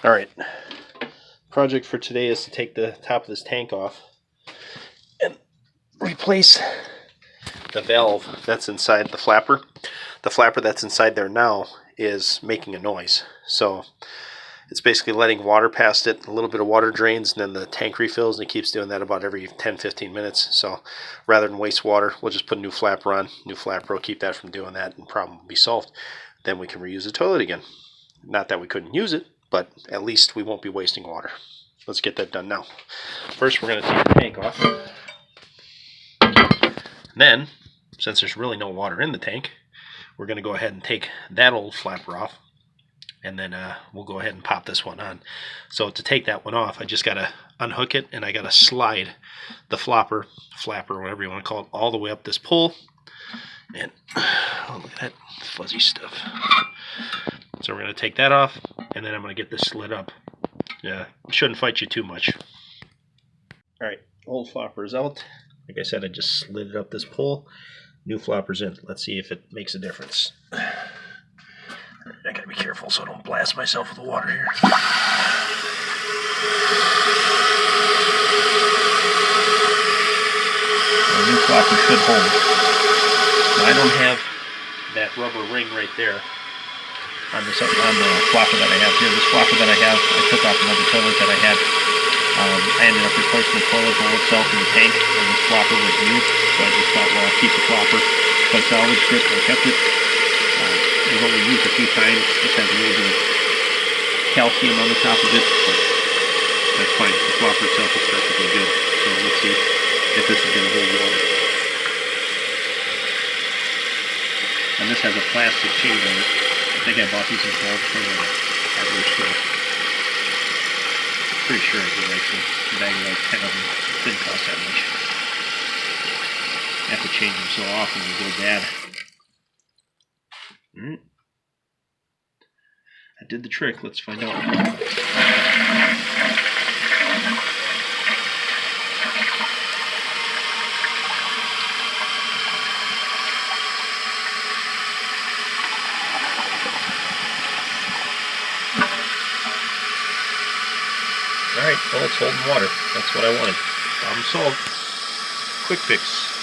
Alright, project for today is to take the top of this tank off and replace the valve that's inside the flapper. The flapper that's inside there now is making a noise. So it's basically letting water past it. A little bit of water drains and then the tank refills, and it keeps doing that about every 10-15 minutes. So rather than waste water, we'll just put a new flapper on. New flapper will keep that from doing that and problem will be solved. Then we can reuse the toilet again. Not that we couldn't use it, but at least we won't be wasting water. Let's get that done now. First, we're going to take the tank off. Then, since there's really no water in the tank, we're going to go ahead and take that old flapper off, and then we'll go ahead and pop this one on. So to take that one off, I just got to unhook it, and I got to slide the flapper, whatever you want to call it, all the way up this pole. And oh, look at that fuzzy stuff. So we're going to take that off, and then I'm going to get this slid up. Yeah, shouldn't fight you too much. Alright, old flopper is out. Like I said, I just slid it up this pole. New flopper's in. Let's see if it makes a difference. I gotta be careful so I don't blast myself with the water here. The new flopper should hold. Now, I don't have that rubber ring right there on the flopper that I have here. This flopper that I have, I took off another toilet that I had. I ended up replacing the toilet bowl itself in the tank, and this flopper was new, so I just thought, well, I'll keep the flopper. So I salvaged it and I kept it. It was only used a few times. It has a little bit of calcium on the top of it, but that's fine. The flopper itself is perfectly good. So let's see if this is going to hold water. And this has a plastic chain on it. I think I bought these in bulk from a hardware store. Pretty sure I did, actually. A bag of like 10 of them. It didn't cost that much. I have to change them so often they go bad. I did the trick. Let's find out. Alright, well, it's holding water. That's what I wanted. Problem solved. Quick fix.